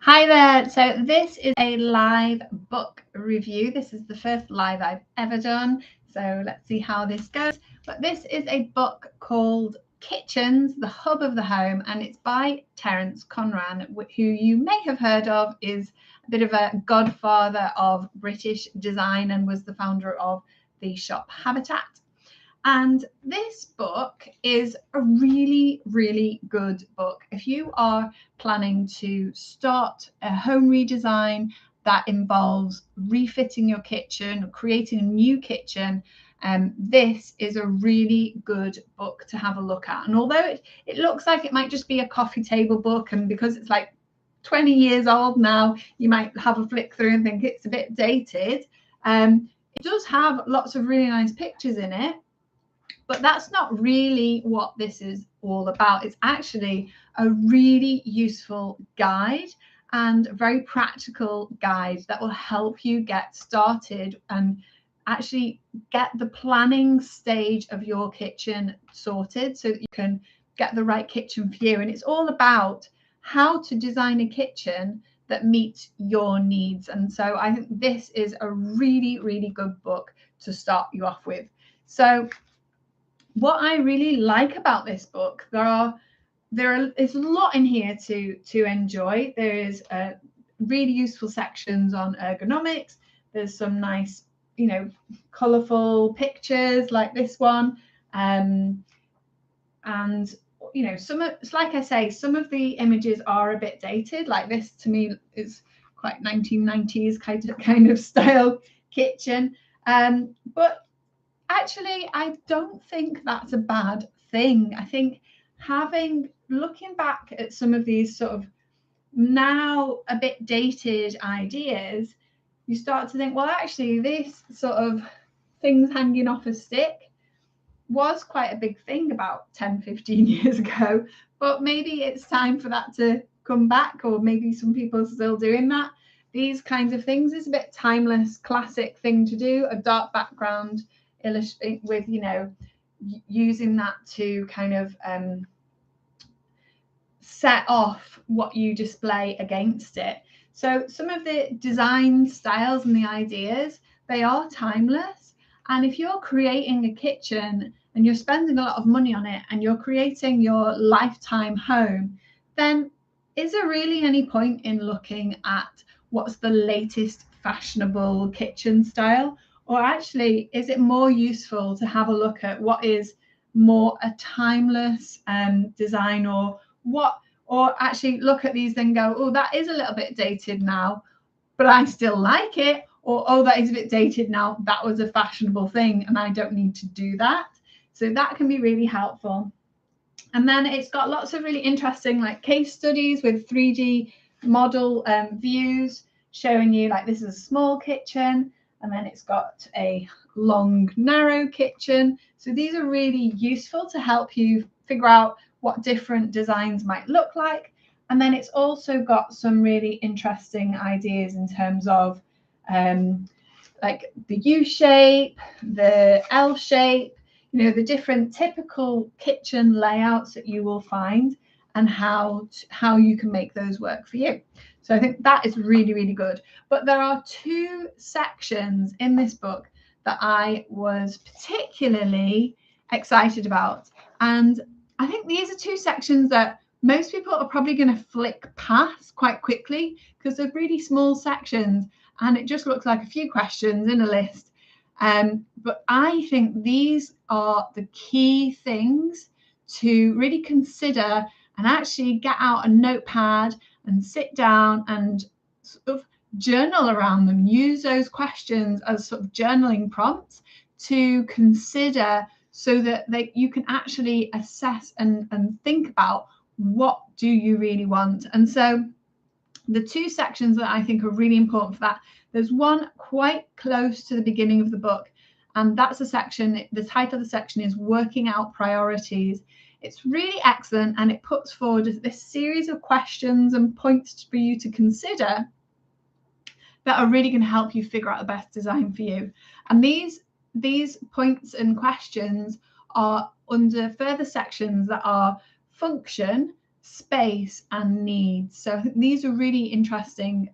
Hi there. So this is a live book review. This is the first live I've ever done. So let's see how this goes. But this is a book called Kitchens, the Hub of the Home, and it's by Terence Conran, who you may have heard of, is a bit of a godfather of British design and was the founder of the shop Habitat. And this book is a really, really good book. If you are planning to start a home redesign that involves refitting your kitchen, creating a new kitchen, this is a really good book to have a look at. And although it looks like it might just be a coffee table book, and because it's like 20 years old now, you might have a flick through and think it's a bit dated. It does have lots of really nice pictures in it. But that's not really what this is all about. It's actually a really useful guide and a very practical guide that will help you get started and actually get the planning stage of your kitchen sorted so that you can get the right kitchen for you. And it's all about how to design a kitchen that meets your needs. And so I think this is a really, really good book to start you off with. So what I really like about this book, there's a lot in here to enjoy. There is really useful sections on ergonomics. There's some nice, colourful pictures like this one, and like I say, some of the images are a bit dated. Like this, to me, is quite 1990s kind of style kitchen, but actually, I don't think that's a bad thing. I think looking back at some of these sort of now a bit dated ideas, you start to think, well, actually, this sort of things hanging off a stick was quite a big thing about 10, 15 years ago. But maybe it's time for that to come back, or maybe some people are still doing that. These kinds of things is a bit timeless, classic thing to do, a dark background illustrate with using that to kind of set off what you display against it. So some of the design styles and the ideas, they are timeless. And if you're creating a kitchen and you're spending a lot of money on it and you're creating your lifetime home, then is there really any point in looking at what's the latest fashionable kitchen style? Or actually, is it more useful to have a look at what is more a timeless design, or actually look at these and go, oh, that is a little bit dated now, but I still like it, or oh, that is a bit dated now, that was a fashionable thing and I don't need to do that. So that can be really helpful. And then it's got lots of really interesting like case studies with 3D model views showing you, like, this is a small kitchen, and then it's got a long, narrow kitchen. So these are really useful to help you figure out what different designs might look like. And then it's also got some really interesting ideas in terms of like the U shape, the L shape, the different typical kitchen layouts that you will find, and how you can make those work for you. So I think that is really, really good. But there are two sections in this book that I was particularly excited about. And I think these are two sections that most people are probably going to flick past quite quickly because they're really small sections and it just looks like a few questions in a list. But I think these are the key things to really consider, and actually get out a notepad and sit down and sort of journal around them. Use those questions as sort of journaling prompts to consider, so that you can actually assess and think about, what do you really want? And so the two sections that I think are really important for that, there's one quite close to the beginning of the book, and that's a section, the title of the section is Working Out Priorities. It's really excellent, and it puts forward this series of questions and points for you to consider that are really going to help you figure out the best design for you. And these points and questions are under further sections that are function, space and needs. So these are really interesting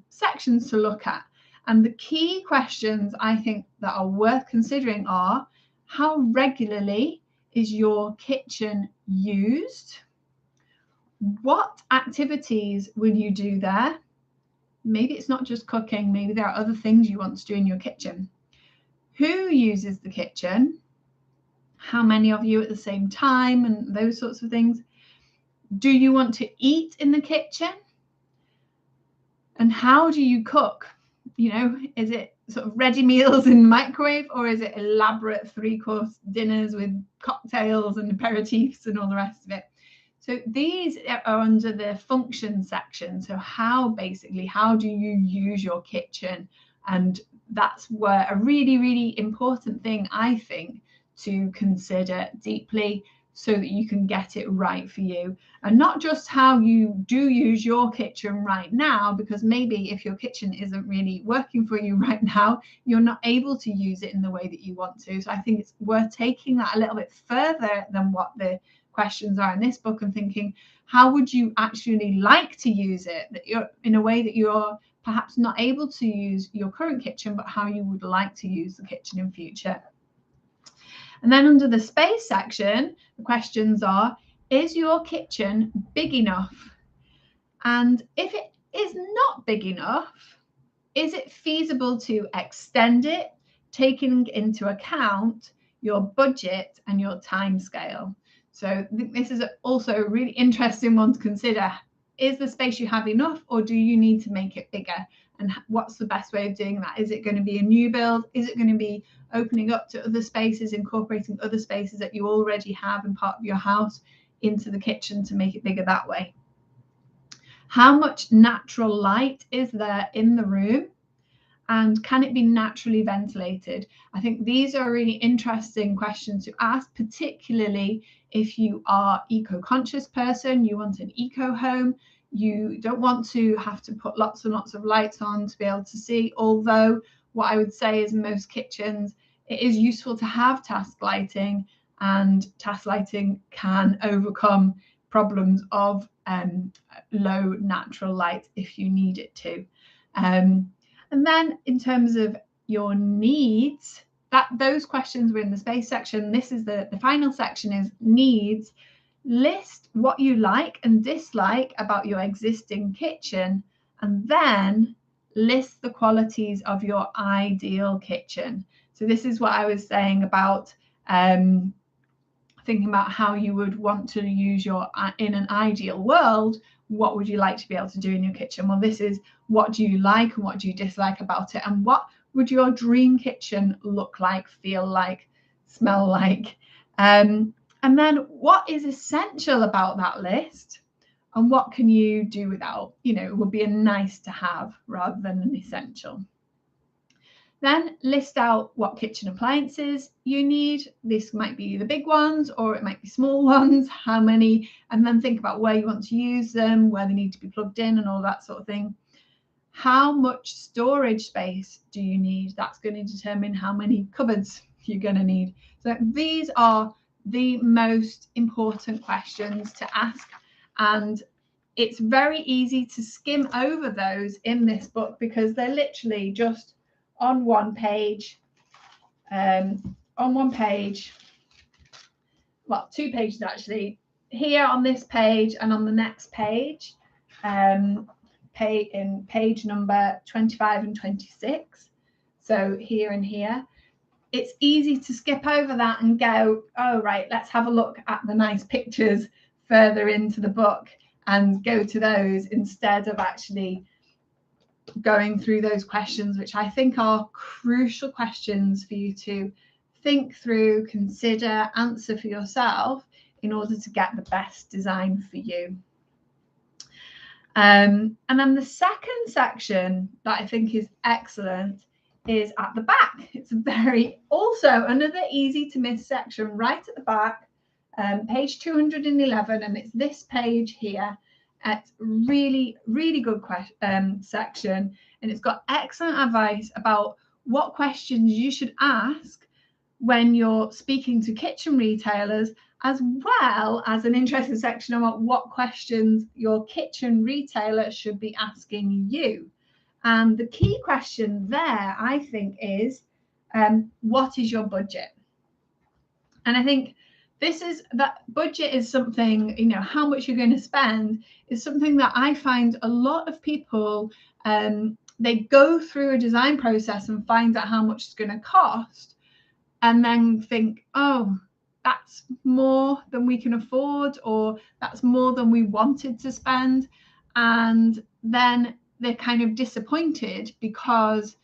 sections to look at. And the key questions I think that are worth considering are: how regularly is your kitchen used? What activities will you do there? Maybe it's not just cooking, maybe there are other things you want to do in your kitchen. Who uses the kitchen? How many of you at the same time, and those sorts of things. Do you want to eat in the kitchen? And how do you cook? You know, is it sort of ready meals in the microwave, or is it elaborate 3-course dinners with cocktails and aperitifs and all the rest of it? So these are under the function section. So how do you use your kitchen? And that's where a really, really important thing, I think, to consider deeply, so that you can get it right for you. And not just how you do use your kitchen right now, because maybe if your kitchen isn't really working for you right now, you're not able to use it in the way that you want to. So I think it's worth taking that a little bit further than what the questions are in this book, and thinking, how would you actually like to use it, that you're in a way that you're perhaps not able to use your current kitchen, but how you would like to use the kitchen in future. And then under the space section, the questions are: is your kitchen big enough? And if it is not big enough, is it feasible to extend it, taking into account your budget and your time scale? So this is also a really interesting one to consider. Is the space you have enough, or do you need to make it bigger? And what's the best way of doing that? Is it going to be a new build? Is it going to be opening up to other spaces, incorporating other spaces that you already have in part of your house into the kitchen to make it bigger that way? How much natural light is there in the room? And can it be naturally ventilated? I think these are really interesting questions to ask, particularly if you are eco-conscious person, you want an eco home, you don't want to have to put lots and lots of lights on to be able to see. Although what I would say is most kitchens, it is useful to have task lighting, and task lighting can overcome problems of low natural light if you need it to. And then in terms of your needs, those questions were in the space section. This is the final section, is needs. List what you like and dislike about your existing kitchen, and then list the qualities of your ideal kitchen. So this is what I was saying about thinking about how you would want to use in an ideal world, what would you like to be able to do in your kitchen? Well, this is what do you like and what do you dislike about it, and what would your dream kitchen look like, feel like, smell like? And then what is essential about that list, and what can you do without? You know, it would be a nice to have rather than an essential. Then list out what kitchen appliances you need. This might be the big ones, or it might be small ones, how many, and then think about where you want to use them, where they need to be plugged in and all that sort of thing. How much storage space do you need? That's going to determine how many cupboards you're going to need. So these are the most important questions to ask, and it's very easy to skim over those in this book because they're literally just on one page, well, 2 pages actually, here on this page and on the next page, in page number 25 and 26. So here and here, it's easy to skip over that and go, oh, right, let's have a look at the nice pictures further into the book and go to those instead of actually going through those questions, which I think are crucial questions for you to think through, consider, answer for yourself in order to get the best design for you. And then the second section that I think is excellent is at the back. It's also another easy to miss section right at the back, page 211, and it's this page here. It's really, really good section, and it's got excellent advice about what questions you should ask when you're speaking to kitchen retailers, as well as an interesting section about what questions your kitchen retailer should be asking you. And the key question there, I think, is what is your budget? And I think that budget is something, how much you're going to spend is something that I find a lot of people, they go through a design process and find out how much it's going to cost, and then think, oh, that's more than we can afford, or that's more than we wanted to spend. And then they're kind of disappointed because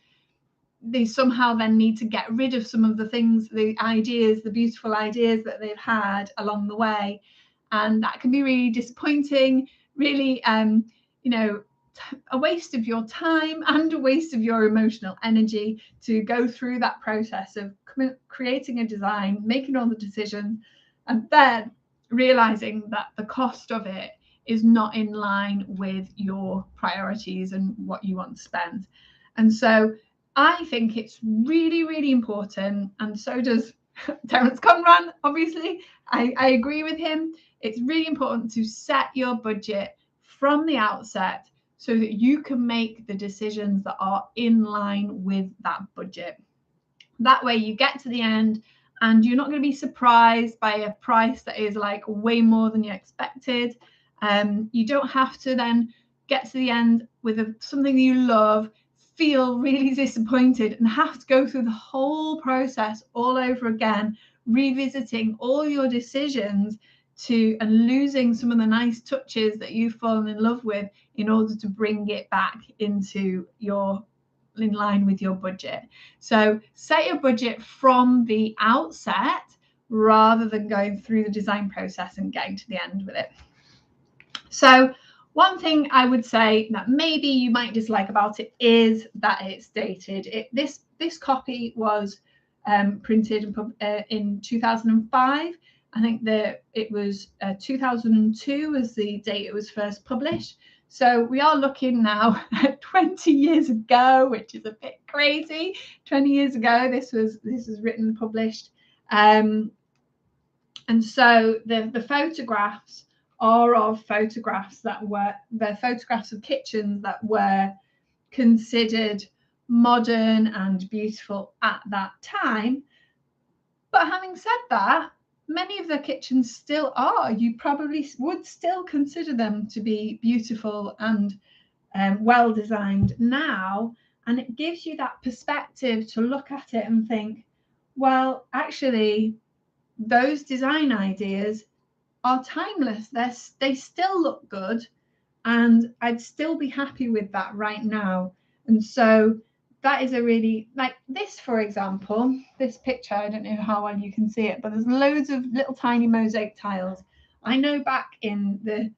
they somehow then need to get rid of some of the things, the ideas, the beautiful ideas that they've had along the way. And that can be really disappointing, really, a waste of your time and a waste of your emotional energy to go through that process of creating a design, making all the decisions, and then realizing that the cost of it is not in line with your priorities and what you want to spend. And so I think it's really, really important, and so does Terence Conran, obviously. I agree with him. It's really important to set your budget from the outset so that you can make the decisions that are in line with that budget. That way you get to the end and you're not going to be surprised by a price that is like way more than you expected. You don't have to then get to the end with something that you love, feel really disappointed, and have to go through the whole process all over again, revisiting all your decisions and losing some of the nice touches that you've fallen in love with in order to bring it back into in line with your budget. So set your budget from the outset rather than going through the design process and getting to the end with it. So one thing I would say that maybe you might dislike about it is that it's dated. This copy was printed in 2005. I think that it was 2002 was the date it was first published. So we are looking now at 20 years ago, which is a bit crazy. 20 years ago, this was written, published. And so the photographs are of photographs they're photographs of kitchens that were considered modern and beautiful at that time. But having said that, many of the kitchens still are. You probably would still consider them to be beautiful and well designed now. And it gives you that perspective to look at it and think, well, actually, those design ideas are timeless. They still look good, and I'd still be happy with that right now. And so that is a really, like this, for example, this picture, I don't know how well you can see it, but there's loads of little tiny mosaic tiles. I know back in the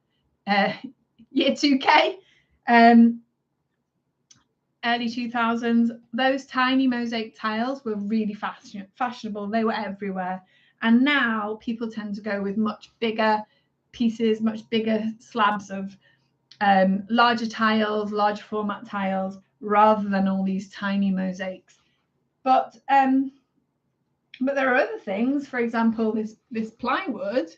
year 2K, early 2000s, those tiny mosaic tiles were really fashionable. They were everywhere. And now people tend to go with much bigger pieces, much bigger slabs of larger tiles, large format tiles, rather than all these tiny mosaics. But there are other things, for example, this plywood,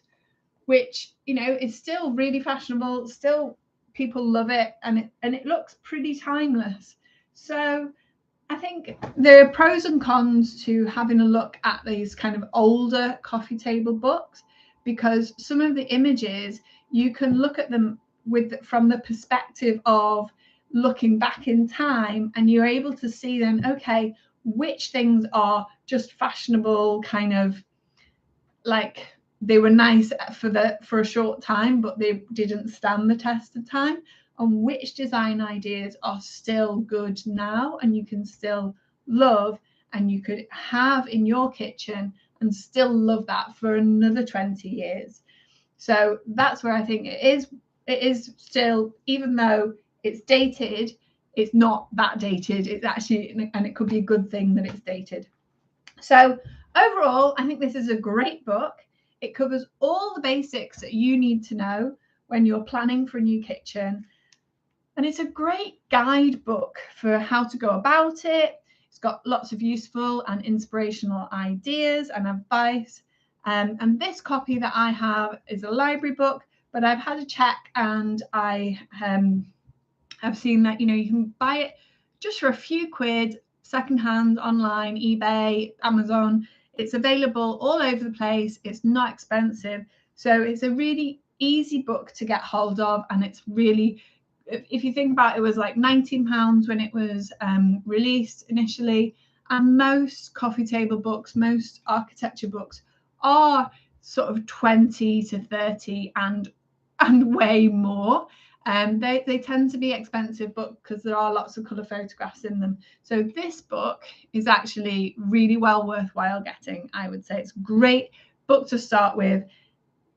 which, is still really fashionable, still people love it, and it looks pretty timeless. So I think there are pros and cons to having a look at these kind of older coffee table books, because some of the images, you can look at them from the perspective of looking back in time, and you're able to see then, okay, which things are just fashionable, kind of like they were nice for a short time, but they didn't stand the test of time, and which design ideas are still good now and you can still love and you could have in your kitchen and still love that for another 20 years. So that's where I think it is still, even though it's dated, it's not that dated. It's actually, and it could be a good thing that it's dated. So overall, I think this is a great book. It covers all the basics that you need to know when you're planning for a new kitchen. And it's a great guidebook for how to go about it. It's got lots of useful and inspirational ideas and advice. And this copy that I have is a library book, but I've had a check and I have seen that, you can buy it just for a few quid, secondhand, online, eBay, Amazon. It's available all over the place. It's not expensive. So it's a really easy book to get hold of. And it's really, if you think about it, it was like £19 when it was released initially. And most coffee table books, most architecture books are sort of 20 to 30 and way more. They tend to be expensive books because there are lots of colour photographs in them. So this book is actually really well worthwhile getting. I would say it's a great book to start with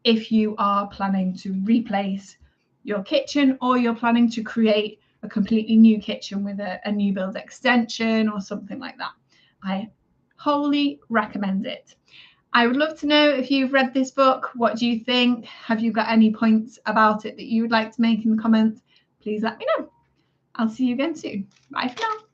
if you are planning to replace your kitchen or you're planning to create a completely new kitchen with a new build extension or something like that. I wholly recommend it. I would love to know if you've read this book. What do you think? Have you got any points about it that you would like to make in the comments? Please let me know. I'll see you again soon. Bye for now.